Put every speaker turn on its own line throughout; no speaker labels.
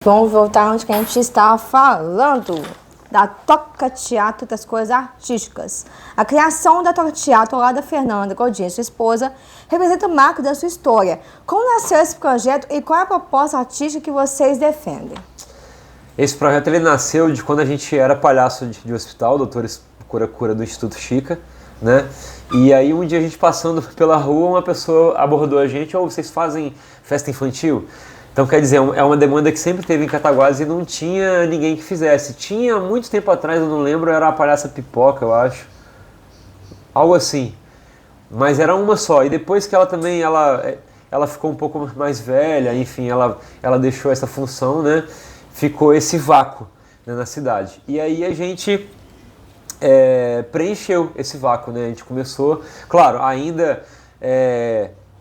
Vamos voltar onde que a gente estava falando da Toca Teatro das coisas artísticas. A criação da Toca Teatro ao lado da Fernanda Godinho, sua esposa, representa o marco da sua história. Como nasceu esse projeto e qual é a proposta artística que vocês defendem?
Esse projeto ele nasceu de quando a gente era palhaço de hospital, doutores cura-cura do Instituto Chica, né? E aí um dia a gente passando pela rua, uma pessoa abordou a gente: vocês fazem festa infantil? Então, quer dizer, é uma demanda que sempre teve em Cataguases e não tinha ninguém que fizesse. Tinha muito tempo atrás, eu não lembro, era a Palhaça Pipoca, eu acho. Algo assim. Mas era uma só. E depois que ela também, ela ficou um pouco mais velha, enfim, ela deixou essa função, né? Ficou esse vácuo, né, na cidade. E aí a gente preencheu esse vácuo, né? A gente começou, claro, ainda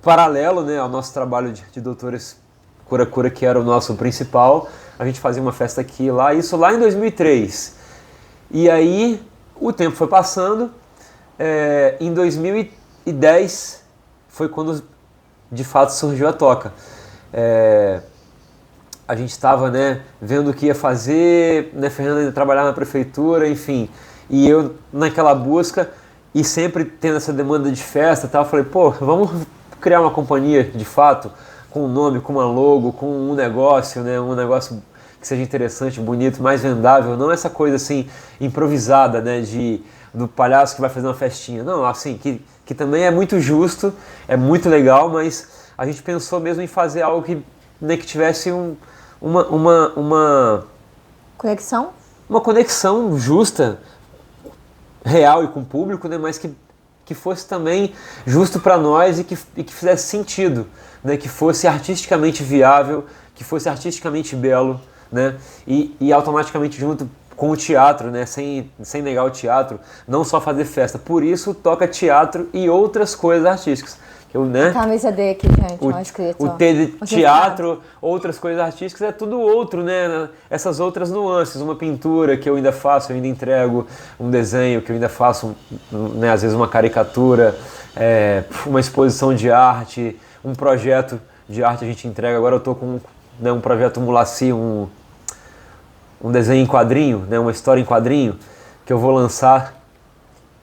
paralelo, né, ao nosso trabalho de doutores cura-cura, que era o nosso principal, a gente fazia uma festa aqui e lá, isso lá em 2003. E aí o tempo foi passando, em 2010 foi quando de fato surgiu a Toca. A gente estava, né, vendo o que ia fazer, né, Fernanda ainda trabalhava na prefeitura, enfim, e eu naquela busca e sempre tendo essa demanda de festa e tal, falei, vamos criar uma companhia de fato, com um nome, com uma logo, com um negócio, né, um negócio que seja interessante, bonito, mais vendável, não essa coisa assim improvisada, né, do palhaço que vai fazer uma festinha, não, assim, que também é muito justo, é muito legal, mas a gente pensou mesmo em fazer algo que, né, que tivesse uma
Conexão?
Uma conexão justa, real e com o público, né, mas que fosse também justo para nós e que fizesse sentido, né, que fosse artisticamente viável, que fosse artisticamente belo, né, e automaticamente junto com o teatro, né, sem negar o teatro, não só fazer festa. Por isso Toca Teatro e outras coisas artísticas.
A camisa dele aqui, gente, ó, escrito.
O T de teatro, outras coisas artísticas, é tudo outro, né? Essas outras nuances, uma pintura que eu ainda faço, eu ainda entrego, um desenho que eu ainda faço, né, às vezes uma caricatura, uma exposição de arte, um projeto de arte a gente entrega. Agora eu estou com, né, um projeto Mulaci, um desenho em quadrinho, né, uma história em quadrinho, que eu vou lançar.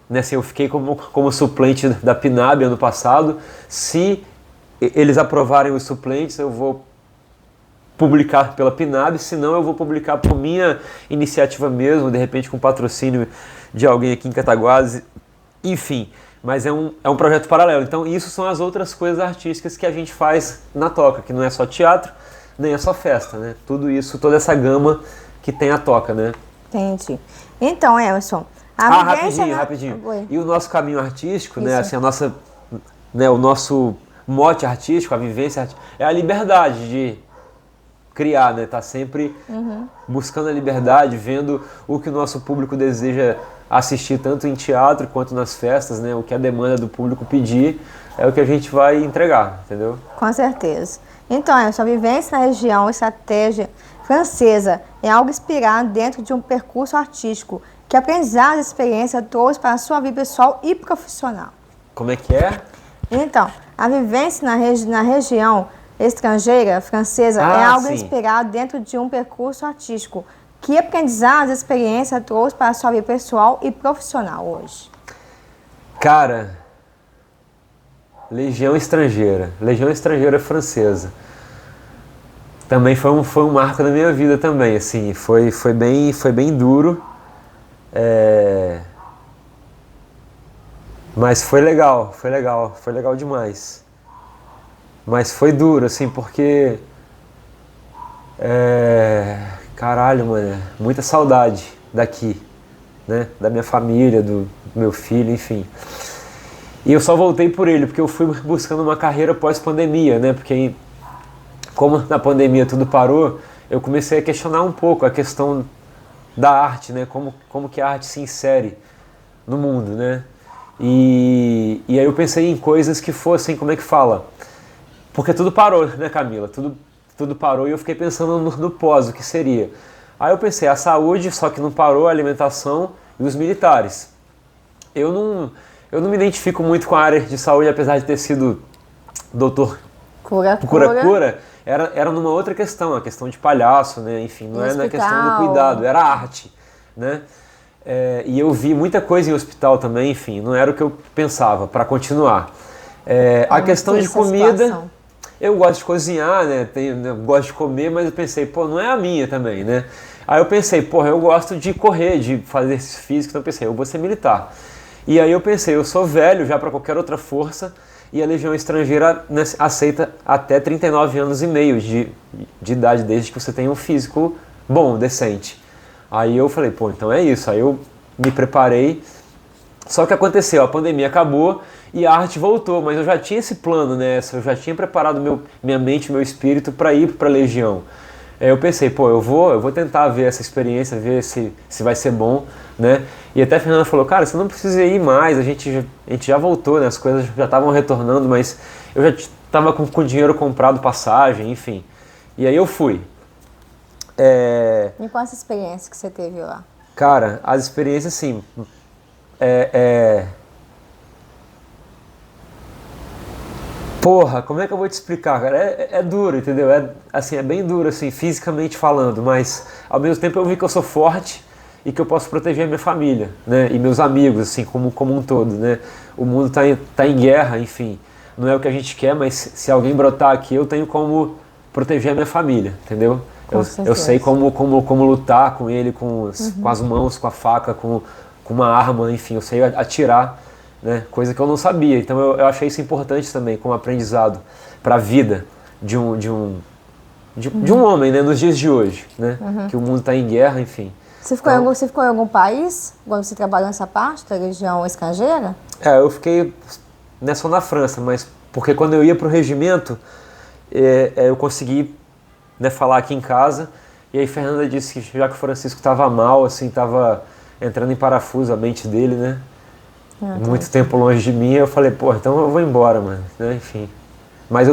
Assim, eu fiquei como suplente da PNAB ano passado. Se eles aprovarem os suplentes, eu vou publicar pela PNAB, se não eu vou publicar por minha iniciativa mesmo, de repente com patrocínio de alguém aqui em Cataguases, enfim, mas é um projeto paralelo. Então isso são as outras coisas artísticas que a gente faz na Toca, que não é só teatro, nem é só festa, né? Tudo isso, toda essa gama que tem a Toca, né?
Entendi. Então, Emerson,
rapidinho. E o nosso caminho artístico, né, assim, o nosso mote artístico, a vivência artística, é a liberdade de criar, né? Tá sempre buscando a liberdade, vendo o que o nosso público deseja assistir, tanto em teatro quanto nas festas, né? O que a demanda do público pedir é o que a gente vai entregar, entendeu?
Com certeza. Então, Emerson, a vivência na região, estratégia francesa, é algo inspirado dentro de um percurso artístico. Que aprendizado e experiência trouxe para a sua vida pessoal e profissional?
Como é que é?
Então, a vivência na região estrangeira, francesa, é algo inspirado dentro de um percurso artístico. Que aprendizado e experiência trouxe para a sua vida pessoal e profissional hoje?
Cara, Legião Estrangeira francesa. Também foi um marco da minha vida também, assim, foi bem duro. Mas foi legal demais. Mas foi duro, assim, porque caralho, mano, muita saudade daqui, né? Da minha família, do meu filho, enfim. E eu só voltei por ele, porque eu fui buscando uma carreira pós-pandemia, né? Porque como na pandemia tudo parou, eu comecei a questionar um pouco a questão da arte, né? Como que a arte se insere no mundo, né? E aí eu pensei em coisas que fossem, como é que fala? Porque tudo parou, né, Camila? Tudo parou e eu fiquei pensando no pós, o que seria. Aí eu pensei, a saúde, só que não parou, a alimentação e os militares. Eu não me identifico muito com a área de saúde, apesar de ter sido doutor Cura-cura era numa outra questão, a questão de palhaço, né? Enfim, não é na questão do cuidado, era arte, né? E eu vi muita coisa em hospital também, enfim, não era o que eu pensava, para continuar. A questão de comida, eu gosto de cozinhar, né? Eu gosto de comer, mas eu pensei, pô, não é a minha também, né? Aí eu pensei, porra, eu gosto de correr, de fazer exercício físico, então eu pensei, eu vou ser militar. E aí eu pensei, eu sou velho já para qualquer outra força, e a Legião Estrangeira, né, aceita até 39 anos e meio de idade, desde que você tenha um físico bom, decente. Aí eu falei, pô, então é isso. Aí eu me preparei. Só que aconteceu, a pandemia acabou e a arte voltou, mas eu já tinha esse plano, né? Eu já tinha preparado minha mente, meu espírito para ir para a Legião. Eu pensei, pô, eu vou tentar ver essa experiência, ver se vai ser bom, né? E até a Fernanda falou, cara, você não precisa ir mais, a gente já voltou, né? As coisas já estavam retornando, mas eu já estava com dinheiro comprado, passagem, enfim. E aí eu fui.
E quais experiências que você teve lá?
Cara, as experiências, assim, Porra, como é que eu vou te explicar, cara? É duro, entendeu? É bem duro, assim, fisicamente falando, mas ao mesmo tempo eu vi que eu sou forte e que eu posso proteger a minha família, né? E meus amigos, assim, como um todo, né? O mundo tá em guerra, enfim, não é o que a gente quer, mas se alguém brotar aqui, eu tenho como proteger a minha família, entendeu? Eu sei como lutar com ele, com as mãos, com a faca, com uma arma, enfim, eu sei atirar, né? Coisa que eu não sabia. Então eu achei isso importante também como aprendizado para a vida de um homem, né? Nos dias de hoje, né? Que o mundo está em guerra, enfim.
Você ficou em algum país quando você trabalhou nessa parte da Legião Estrangeira?
Eu fiquei só na França, mas porque quando eu ia para o regimento, eu consegui, né, falar aqui em casa, e aí Fernanda disse que já que o Francisco estava mal, assim, estava entrando em parafuso a mente dele, né? Muito tempo longe de mim, eu falei, pô, então eu vou embora, mano, né? Enfim. Mas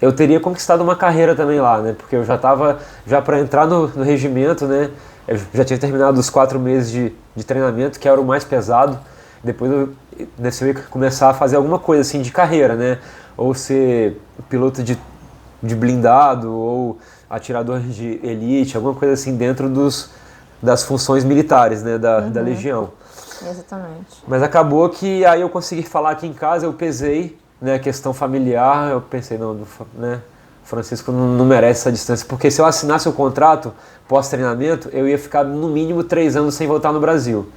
eu teria conquistado uma carreira também lá, né? Porque eu já estava, já para entrar no regimento, né? Eu já tinha terminado os 4 meses de treinamento, que era o mais pesado. Depois eu ia começar a fazer alguma coisa assim de carreira, né? Ou ser piloto de blindado, ou atirador de elite, alguma coisa assim dentro das funções militares, né? Da Legião.
Exatamente.
Mas acabou que aí eu consegui falar aqui em casa, eu pesei, né, a questão familiar, eu pensei, não, né, Francisco não merece essa distância, porque se eu assinasse o contrato pós-treinamento, eu ia ficar no mínimo 3 anos sem voltar no Brasil.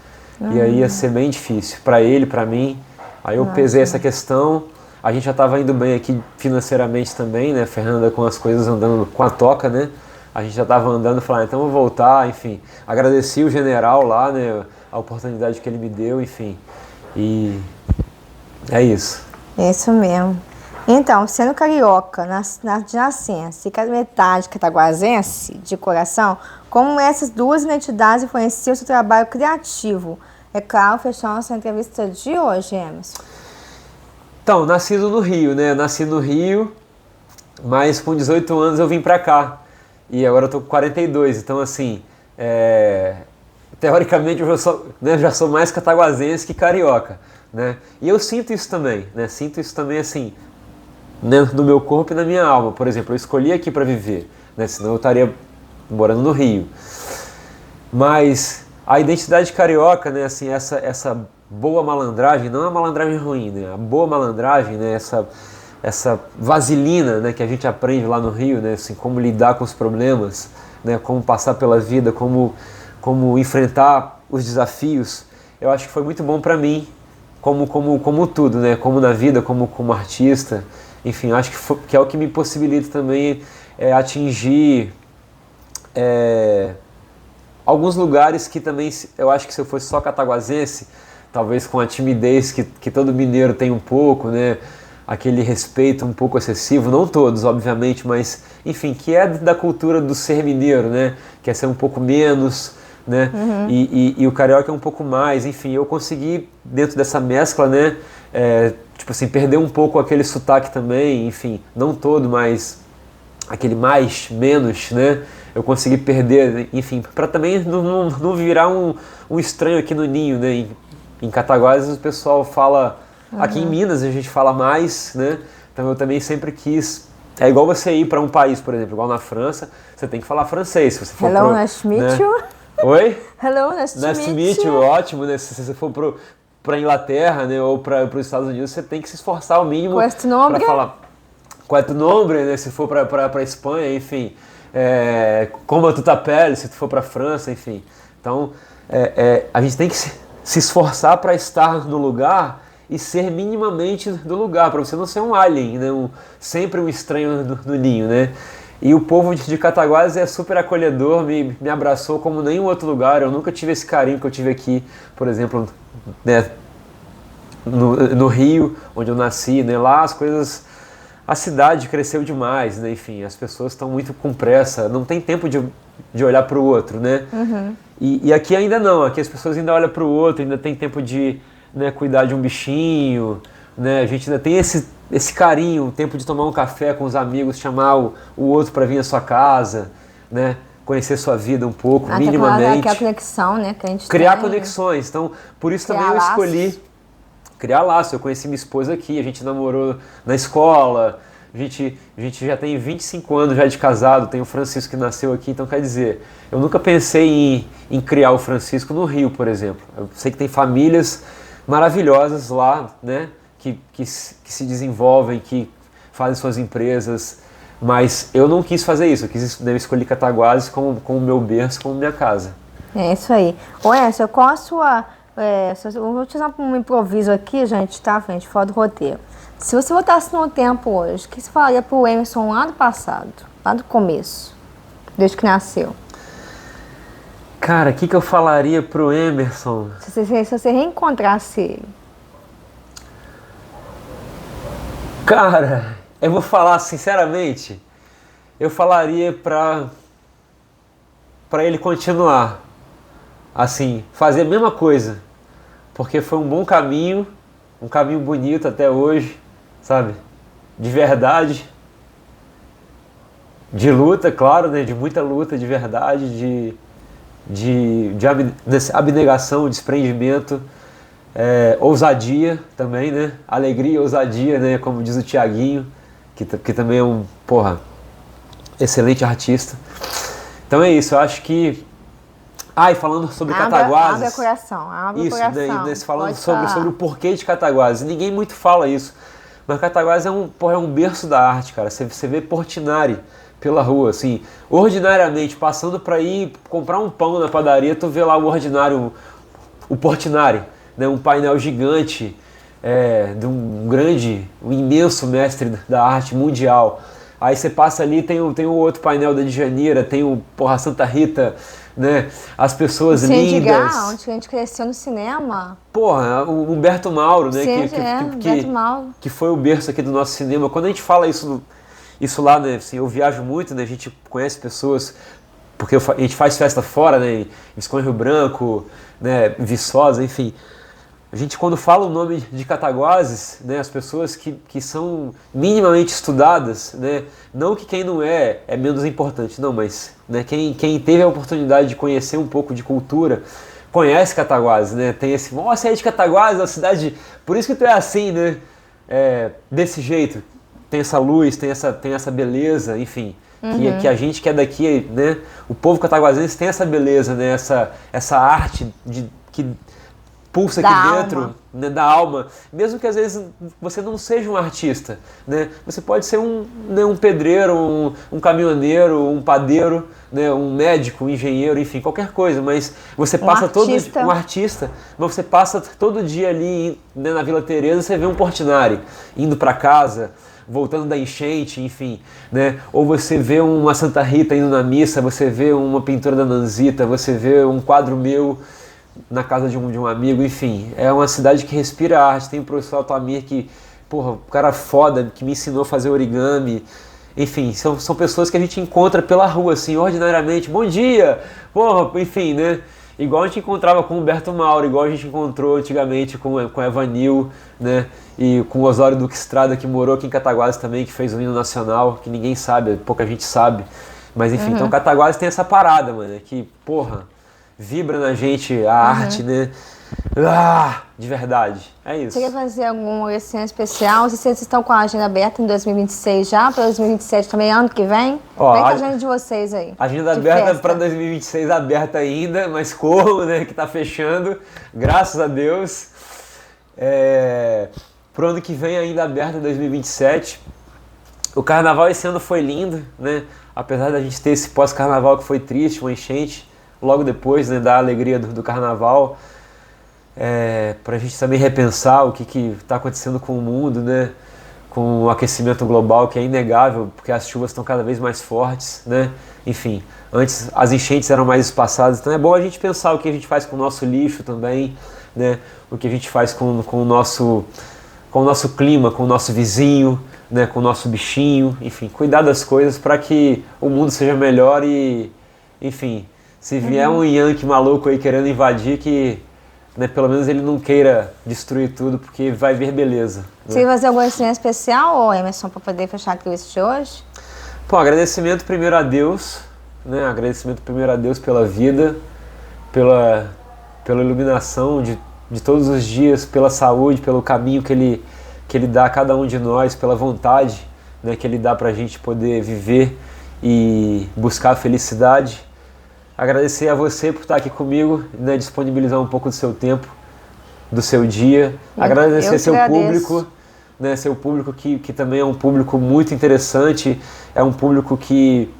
E aí ia ser bem difícil, para ele, para mim. Aí eu pesei essa questão, a gente já estava indo bem aqui financeiramente também, né, Fernanda com as coisas andando com a toca, né, a gente já estava andando, falei, então eu vou voltar, enfim. Agradeci o general lá, né, a oportunidade que ele me deu, enfim. E é isso.
É isso mesmo. Então, sendo carioca de nascença e metade cataguasense de coração, como essas duas identidades influenciam o seu trabalho criativo? É claro, fechando essa entrevista de hoje, Emerson.
Então, nascido no Rio, né? Nasci no Rio, mas com 18 anos eu vim pra cá. E agora eu tô com 42, então assim, teoricamente eu já sou mais cataguasense que carioca, né? E eu sinto isso também, né? Sinto isso também assim, né, no meu corpo e na minha alma. Por exemplo, eu escolhi aqui para viver, né? Senão eu estaria morando no Rio. Mas a identidade carioca, né? Assim, essa boa malandragem, não é uma malandragem ruim, né? A boa malandragem, né? Essa vaselina, né, que a gente aprende lá no Rio, né, assim, como lidar com os problemas, né, como passar pela vida, como enfrentar os desafios, eu acho que foi muito bom para mim, como tudo, né, como na vida, como artista, enfim, acho que é o que me possibilita também atingir alguns lugares que também, eu acho que se eu fosse só cataguasense, talvez com a timidez que todo mineiro tem um pouco, né, aquele respeito um pouco excessivo, não todos, obviamente, mas, enfim, que é da cultura do ser mineiro, né? Que é ser um pouco menos, né? E o carioca é um pouco mais, enfim, eu consegui, dentro dessa mescla, né? Tipo assim, perder um pouco aquele sotaque também, enfim, não todo, mas aquele mais, menos, né? Eu consegui perder, enfim, para também não virar um estranho aqui no ninho, né? Em Cataguases o pessoal fala... Aqui em Minas a gente fala mais, né? Então eu também sempre quis É igual você ir para um país, por exemplo, igual na França, você tem que falar francês. Se você for
Hello, nice to meet you.
Oi?
Hello, nice to meet you.
Ótimo, né? Se você for para Inglaterra, né, ou para os Estados Unidos, você tem que se esforçar ao mínimo para falar. Qual é tu nome, né? Se for para Espanha, enfim. Como tu t'appelles, se tu for para França, enfim. Então, a gente tem que se esforçar para estar no lugar e ser minimamente do lugar, para você não ser um alien, né? Sempre um estranho no ninho, né? E o povo de Cataguases é super acolhedor, me abraçou como nenhum outro lugar. Eu nunca tive esse carinho que eu tive aqui, por exemplo, né, no Rio, onde eu nasci, né? Lá as coisas... A cidade cresceu demais, né? Enfim, as pessoas estão muito com pressa, não tem tempo de olhar para o outro, né?
Uhum.
E aqui ainda não, aqui as pessoas ainda olham para o outro, ainda tem tempo de, né, cuidar de um bichinho, né? A gente ainda tem esse carinho, o tempo de tomar um café com os amigos, chamar o outro para vir à sua casa, né? Conhecer sua vida um pouco, minimamente.
Aquela conexão, né? Que a gente
criar
tem.
Conexões, então por isso também eu escolhi criar laço. Eu conheci minha esposa aqui, a gente namorou na escola, a gente já tem 25 anos já de casado, tem o Francisco que nasceu aqui, então quer dizer, eu nunca pensei em criar o Francisco no Rio, por exemplo. Eu sei que tem famílias maravilhosas lá, né, que se desenvolvem, que fazem suas empresas, mas eu não quis fazer isso, eu escolhi Cataguases como o meu berço, como minha casa.
É isso aí. Ô Enzo, qual a sua... eu vou te usar um improviso aqui, gente, tá, gente? Fora do roteiro. Se você voltasse no tempo hoje, o que você falaria pro Emerson lá do passado? Lá do começo? Desde que nasceu?
Cara, o que eu falaria pro Emerson?
Se você reencontrasse ele.
Cara, eu vou falar sinceramente, eu falaria pra ele continuar. Assim, fazer a mesma coisa. Porque foi um bom caminho, um caminho bonito até hoje, sabe? De verdade, de luta, claro, né? De muita luta, de verdade, de abnegação, desprendimento, ousadia também, né? Alegria e ousadia, né? Como diz o Thiaguinho, que também é um, excelente artista. Então é isso, eu acho que... e falando sobre Cataguases...
Abre o coração, abre o coração.
Isso, falando sobre o porquê de Cataguases. Ninguém muito fala isso, mas Cataguases é um berço da arte, cara. Você vê Portinari pela rua, assim, ordinariamente, passando para ir comprar um pão na padaria, tu vê lá o ordinário, o Portinari, né? Um painel gigante de um imenso mestre da arte mundial. Aí você passa ali, tem o outro painel da Djanira, tem o Santa Rita, né? As pessoas lindas.
Onde a gente cresceu no cinema.
O Humberto Mauro, né?
Humberto Mauro.
Que foi o berço aqui do nosso cinema. Quando a gente fala isso lá, né? Assim, eu viajo muito, né? A gente conhece pessoas, porque a gente faz festa fora, né? Em Visconde Rio Branco, né? Viçosa, enfim. A gente, quando fala o nome de Cataguases, né, as pessoas que são minimamente estudadas, né, não que quem não é menos importante, não, mas, né, quem teve a oportunidade de conhecer um pouco de cultura, conhece Cataguases, né, tem esse, você é de Cataguases, a cidade, por isso que tu é assim, né, desse jeito, tem essa luz, tem essa beleza, enfim, que a gente que é daqui, né, o povo cataguasense tem essa beleza, né, essa arte que pulsa aqui dentro, né, da alma, mesmo que às vezes você não seja um artista, né? Você pode ser um pedreiro, um caminhoneiro, um padeiro, né, um médico, um engenheiro, enfim, qualquer coisa, mas você passa um artista, mas você passa todo dia ali, né, na Vila Teresa, você vê um Portinari indo para casa, voltando da enchente, enfim, né? Ou você vê uma Santa Rita indo na missa, você vê uma pintura da Nanzita, você vê um quadro meu na casa de um amigo, enfim, é uma cidade que respira arte. Tem o professor Altamir que, o cara foda, que me ensinou a fazer origami, enfim, são pessoas que a gente encontra pela rua, assim, ordinariamente, bom dia, enfim, né, igual a gente encontrava com o Humberto Mauro, igual a gente encontrou antigamente com Evanil, né, e com o Osório Duque Estrada, que morou aqui em Cataguases também, que fez o hino nacional, que ninguém sabe, pouca gente sabe, mas enfim, então Cataguases tem essa parada, mano, que, vibra na gente a arte, né? De verdade. É isso.
Você quer fazer alguma oração especial? Se vocês estão com a agenda aberta em 2026 já, para 2027 também, ano que vem? Como é que tá a agenda de vocês aí?
Agenda aberta para 2026 aberta ainda, mas como, né, que tá fechando, graças a Deus. Pro ano que vem ainda aberta 2027. O carnaval esse ano foi lindo, né? Apesar da gente ter esse pós-carnaval que foi triste, uma enchente, logo depois, né, da alegria do carnaval. Pra gente também repensar o que está acontecendo com o mundo, né? Com o aquecimento global, que é inegável, porque as chuvas estão cada vez mais fortes, né? Enfim, antes as enchentes eram mais espaçadas, então é bom a gente pensar o que a gente faz com o nosso lixo também, né? O que a gente faz com o nosso clima, com o nosso vizinho, né? Com o nosso bichinho, enfim, cuidar das coisas para que o mundo seja melhor e, enfim, se vier um Yankee maluco aí querendo invadir, que, né, pelo menos ele não queira destruir tudo, porque vai ver beleza.
Você vai fazer alguma coisa especial, ou Emerson, para poder fechar a entrevista de hoje?
Bom, agradecimento primeiro a Deus, né? Agradecimento primeiro a Deus pela vida, pela iluminação de todos os dias, pela saúde, pelo caminho que Ele dá a cada um de nós, pela vontade, né, que Ele dá pra gente poder viver e buscar a felicidade. Agradecer a você por estar aqui comigo, né, disponibilizar um pouco do seu tempo, do seu dia. Agradecer seu público, né, seu público que também é um público muito interessante, é um público que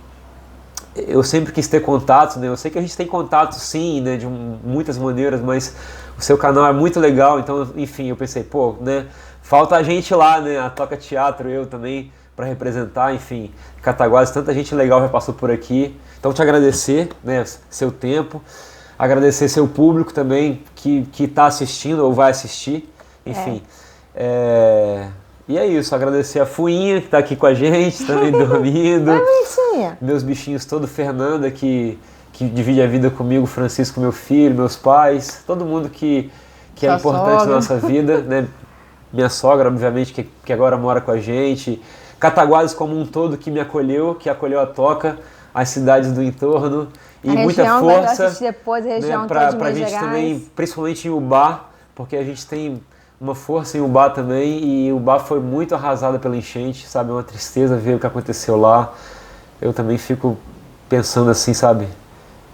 eu sempre quis ter contato, né? Eu sei que a gente tem contato sim, né, de muitas maneiras, mas o seu canal é muito legal, então, enfim, eu pensei, pô, né, falta a gente lá, né, a Toca Teatro, eu também, para representar, enfim, Cataguases, tanta gente legal já passou por aqui. Então, te agradecer, né, seu tempo, agradecer seu público também que está assistindo ou vai assistir, enfim. E é isso, agradecer a Fuinha que está aqui com a gente, também dormindo. Meus bichinhos todos, Fernanda que divide a vida comigo, Francisco, meu filho, meus pais, todo mundo que é importante na nossa vida, né? Minha sogra, obviamente, que agora mora com a gente. Cataguases como um todo que me acolheu, que acolheu a Toca, as cidades do entorno. E muita força,
depois, a região,
né, pra gente também, principalmente em Ubá, porque a gente tem uma força em Ubá também, e Ubá foi muito arrasada pela enchente, sabe? É uma tristeza ver o que aconteceu lá. Eu também fico pensando assim, sabe?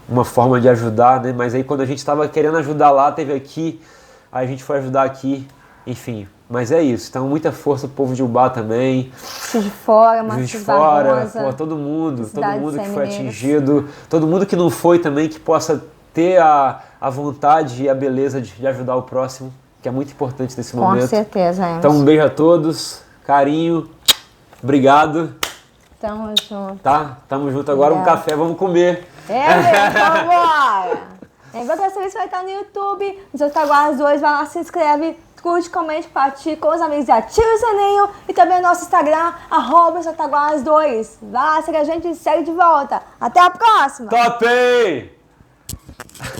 Uma forma de ajudar, né? Mas aí quando a gente estava querendo ajudar lá, teve aqui, aí a gente foi ajudar aqui, enfim. Mas é isso, então muita força pro povo de Ubá também.
Juiz de Fora, Marcos
Juiz de Fora, pô, todo mundo que foi atingido, todo mundo que não foi também, que possa ter a vontade e a beleza de ajudar o próximo, que é muito importante nesse momento.
Com certeza, Emerson.
Então um beijo a todos, carinho, obrigado.
Tamo junto.
Tá? Tamo junto agora, um café, vamos comer.
Vambora! Lembrando que essa vez vai estar no YouTube, nos Cataguases 2, vai lá, se inscreve, curte, comente, compartilhe com os amigos e ativa o sininho. E também o nosso Instagram, @Cataguases2. Vai lá, segue a gente e segue de volta. Até a próxima!
Top!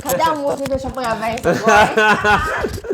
Cadê a música? Deixa eu pôr a vez agora.